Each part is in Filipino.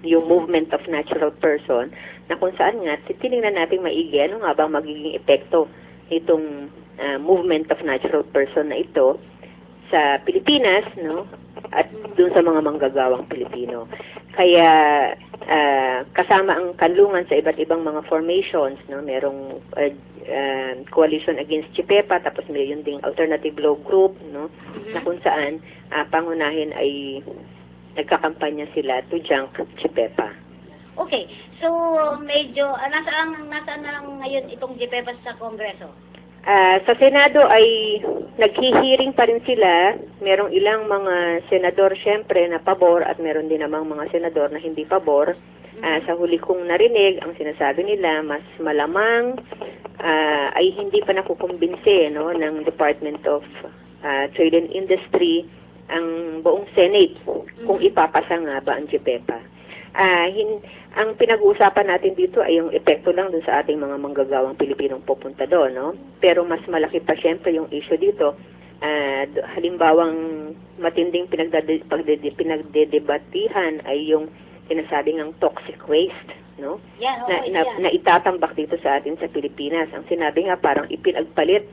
yung movement of natural person, na kung saan nga, tinignan natin maigi, ano nga ba magiging epekto itong movement of natural person na ito sa Pilipinas, no? At dun sa mga manggagawang Pilipino. Kaya kasama ang kanlungan sa iba't ibang mga formations, no? Merong coalition against Chipepa, tapos mayroon ding alternative law group, no? Na kung saan pangunahin ay nagkakampanya sila to junk Chipepa. Okay. So, medyo, nasaan na lang ngayon itong Chipepa sa Kongreso? Sa Senado ay naghihiring pa rin sila. Merong ilang mga senador syempre na pabor at meron din namang mga senador na hindi pabor. Sa huli kong narinig, ang sinasabi nila, mas malamang ay hindi pa nakukumbinse, no, ng Department of Trade and Industry ang buong Senate kung ipapasa nga ba ang GPEPA. Ang pinag-uusapan natin dito ay yung epekto lang dun sa ating mga manggagawang Pilipinong pupunta doon, no? Pero mas malaki pa syempre yung issue dito. Halimbawang matinding pinagdedebatihan ay yung sinasabing ang toxic waste, no? Yeah, na itatambak dito sa atin sa Pilipinas. Ang sinabi nga parang ipinagpalit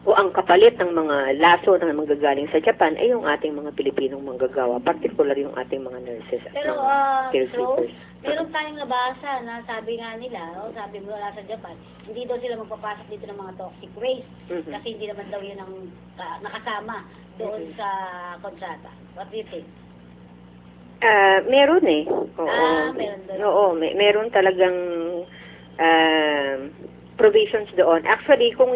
o ang kapalit ng mga laso na manggagaling sa Japan ay yung ating mga Pilipinong manggagawa, particular yung ating mga nurses at pero, mga caretakers. Meron tayong nabasa na sabi nga nila, sabi mo wala sa Japan, hindi daw sila magpapasok dito ng mga toxic waste kasi hindi naman daw yun ang nakasama doon sa kontrata. What do you think? Meron eh. Oo. Meron doon. Oo, meron talagang provisions doon. Actually, kung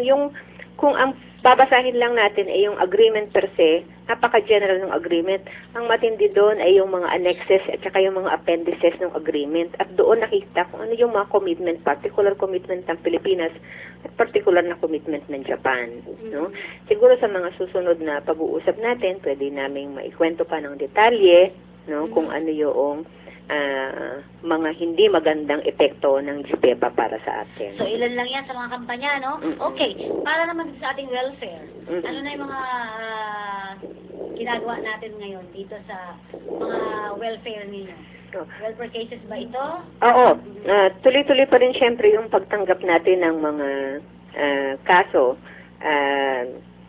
ang babasahin lang natin ay yung agreement per se, napaka-general ng agreement. Ang matindi doon ay yung mga annexes at saka yung mga appendices ng agreement. At doon nakita kung ano yung mga commitment, particular commitment ng Pilipinas at particular na commitment ng Japan. No? Siguro sa mga susunod na pag-uusap natin, pwede naming maikwento pa ng detalye, no, kung ano yung mga hindi magandang epekto ng GPEPA para sa atin. So, ilan lang yan sa mga kampanya, no? Okay. Para naman sa ating welfare, ano na yung mga ginagawa natin ngayon dito sa mga welfare ninyo? Welfare cases ba ito? Oo. Tuloy-tuloy pa rin syempre yung pagtanggap natin ng mga kaso.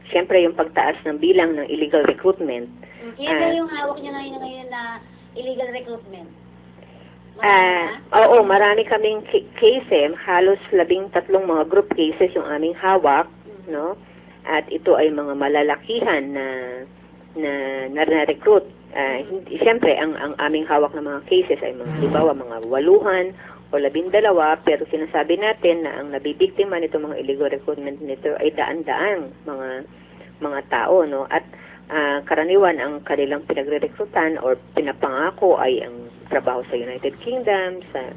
Syempre yung pagtaas ng bilang ng illegal recruitment. Yan ba yung hawak niya ngayon na illegal recruitment? Oo, marami kaming case, halos 13 mga group cases yung aming hawak, no? At ito ay mga malalakihan na-recruit. Siyempre, ang aming hawak ng mga cases ay mga, mga 8 o 12, pero sinasabi natin na ang nabibiktima nito mga illegal recruitment nito ay daan-daang mga tao, no? At karaniwan ang kanilang pinagre-recruitan or pinapangako ay ang trabaho sa United Kingdom, sa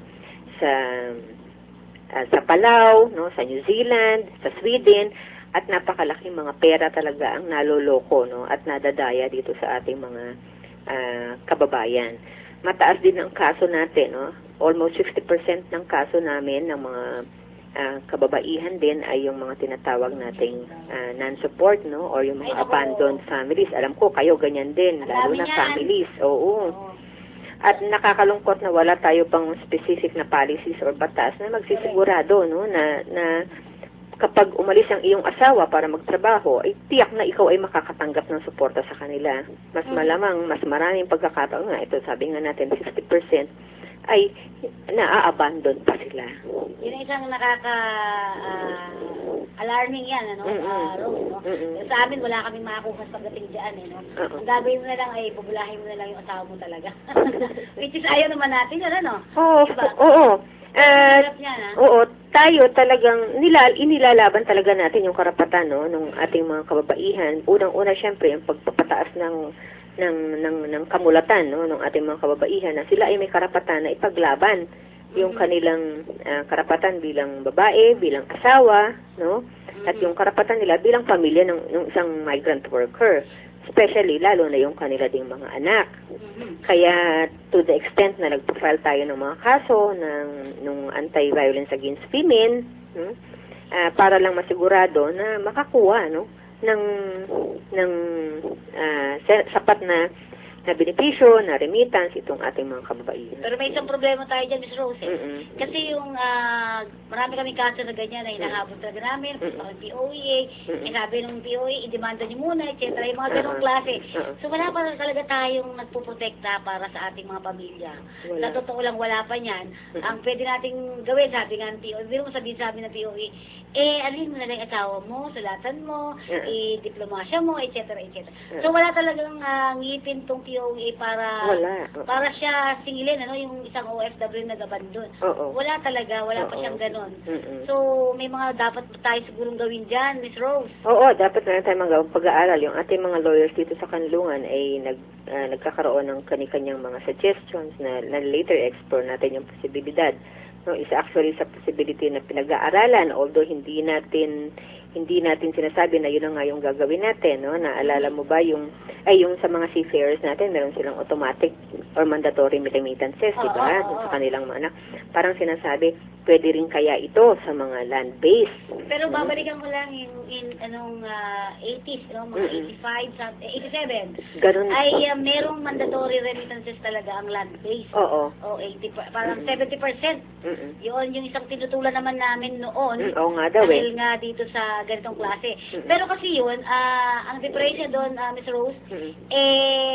Palau, no, sa New Zealand, sa Sweden, at napakalaking mga pera talaga ang naloloko, no, at nadadaya dito sa ating mga kababayan. Mataas din ang kaso natin, no? Almost 60% ng kaso namin ng mga kababaihan din ay yung mga tinatawag nating non-support, no, or yung mga abandoned families. Alam ko kayo ganyan din, lalo na families. Oo. At nakakalungkot na wala tayo pang specific na policies or batas na magsisigurado, no, na kapag umalis ang iyong asawa para magtrabaho, ay tiyak na ikaw ay makakatanggap ng suporta sa kanila. Mas malamang, mas maraming pagkakataon nga, ito sabi nga natin, 60% ay naa-abandon pa sila. Yun ang isang alarming yan, ano? Rose, no? Sa amin, wala kaming makakuha pagdating dyan, no? Ang gagawin mo na lang ay bubulahin mo na lang yung asawa mo talaga. Which is ayaw naman natin, yun, ano? Oo. Oo, tayo talagang inilalaban talaga natin yung karapatan, no, ng ating mga kababaihan. Unang-una, syempre, yung pagpapataas ng kamulatan, no, ng ating mga kababaihan na sila ay may karapatan na ipaglaban yung kanilang karapatan bilang babae, bilang asawa, no, at yung karapatan nila bilang pamilya ng isang migrant worker, especially lalo na yung kanila ding mga anak. Kaya to the extent na nagpo-file tayo ng mga kaso ng anti-violence against women, para lang masigurado na makakuha, no, ng sapat na na benepisyo, na remittance itong ating mga kababaihan. Pero may isang problema tayo dyan, Miss Rose. Mm-mm. Kasi yung marami kami kaso na ganyan na hinahabol talaga namin, ang POEA, sabi ng POEA, i-demanda niyo muna, etc. Yung mga ganong klase. So wala pa talaga tayong nagpuprotekta para sa ating mga pamilya. Wala. Sa totoo lang, wala pa yan. Ang pwede nating gawin, sabi nga ng POEA, hindi mo sabihin sabi ng POEA, alin mo na lang yung asawa mo, sulatan mo, diplomasya mo, etc. etc. So wala talagang ngipin tong POEA para siya singilin, yung isang OFW na nag-abandon. Wala talaga, wala pa siyang ganon. So, may mga dapat tayo sigurong gawin dyan, Miss Rose. Oo, dapat na tayo magawang pag-aaral. Yung ating mga lawyers dito sa Kanlungan ay nagkakaroon ng kani-kanyang mga suggestions na later explore natin yung posibilidad. No, isa actually sa possibility na pinag-aaralan, although hindi natin sinasabi na yun na nga yung gagawin natin, no? Naalala mo ba yung sa mga seafarers natin, meron silang automatic or mandatory remittances, di ba? Sa kanilang mga anak. Parang sinasabi, pwede rin kaya ito sa mga land-based. Pero babalikan ko lang in 80s, mga 85, 87. Ganun. Ay merong mandatory remittances talaga ang land-based. Oo. O 80, parang 70%. Yun yung isang tinutulan naman namin noon. Oo nga daw dahil nga dito sa ganitong klase. Pero kasi yun, ang diferensya doon, Miss Rose,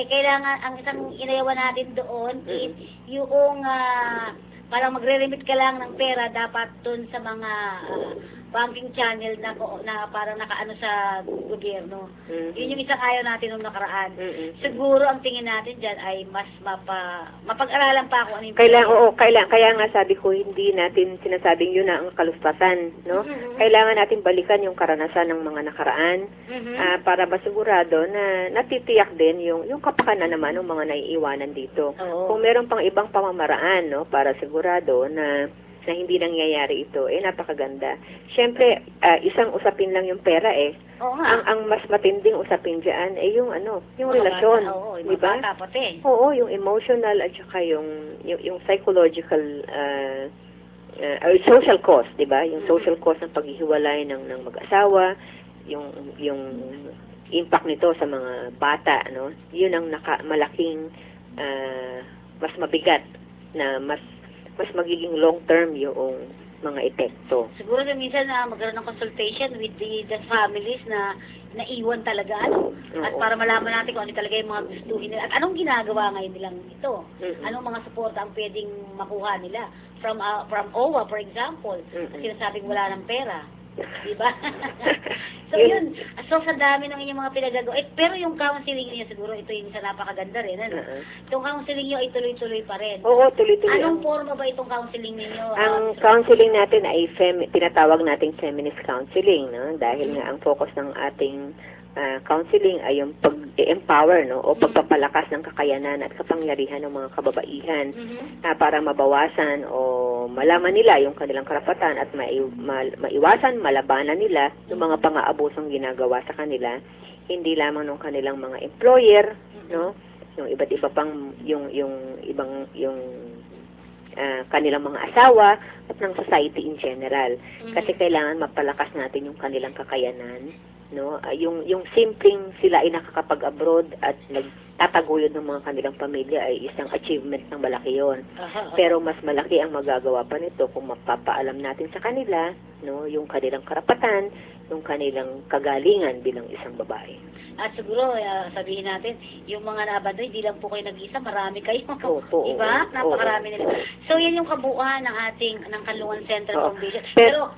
kailangan, ang isang inayawan natin doon is yung parang magre-remit ka lang ng pera dapat doon sa mga banking channel na parang nakaano sa gobyerno. Yun yung isang ayaw natin nung nakaraan. Siguro ang tingin natin dyan ay mas mapag-aralan pa ako ano yung kaya nga sabi ko hindi natin sinasabing yun na ang kalustasan, no? Kailangan natin balikan yung karanasan ng mga nakaraan para masigurado na natitiyak din yung kapakanan naman ng mga naiiwanan dito. Kung meron pang ibang pamamaraan, no, para sigurado na hindi nangyayari ito, napakaganda. Siyempre, isang usapin lang yung pera ang mas matinding usapin diyan yung relasyon, di ba? Oo, yung emotional at saka yung psychological or social cost, di ba? Yung social cost ng paghihiwalay ng mag-asawa, yung impact nito sa mga bata, no? Yun ang malaking mas mabigat na mas magiging long-term yung mga epekto. Siguro na minsan magkaroon ng consultation with the families na naiwan talaga, at para malaman natin kung ano talaga yung mga gustuhin nila at anong ginagawa ngayon nilang ito. Anong mga suporta ang pwedeng makuha nila from OWA, for example. Kasi sinasabing wala ng pera. Diba? So yun, so sa dami ng inyong mga pinagagawa. Pero yung counseling niyo siguro, ito yung isa napakaganda rin. Itong counseling niyo ay tuloy-tuloy pa rin. Oo, tuloy-tuloy. Anong forma ba itong counseling ninyo? Ang counseling natin ay tinatawag nating feminist counseling, no? Dahil nga ang focus ng ating counseling ay yung pag-empower, no, o pagpapalakas ng kakayanan at kapangyarihan ng mga kababaihan para mabawasan o malaman nila yung kanilang karapatan at maiwasan, malabanan nila yung mga pang-aabusong ginagawa sa kanila, hindi lamang ng kanilang mga employer, no, yung iba't iba pang yung kanilang mga asawa at ng society in general. Kasi kailangan mapalakas natin yung kanilang kakayanan, no? Yung simpleng sila ay nakakapag-abroad at nagtataguyod ng mga kanilang pamilya ay isang achievement ng malaki yon. Pero mas malaki ang magagawa pa nito kung mapapaalam natin sa kanila, no, yung kanilang karapatan, yung kanilang kagalingan bilang isang babae. At siguro sabihin natin, yung mga nabandoy, hindi lang po kayo nag-isa, marami kayo. Diba? Napakarami nila. So yan yung kabuuan ng ating Kanlungan Central Foundation. Pero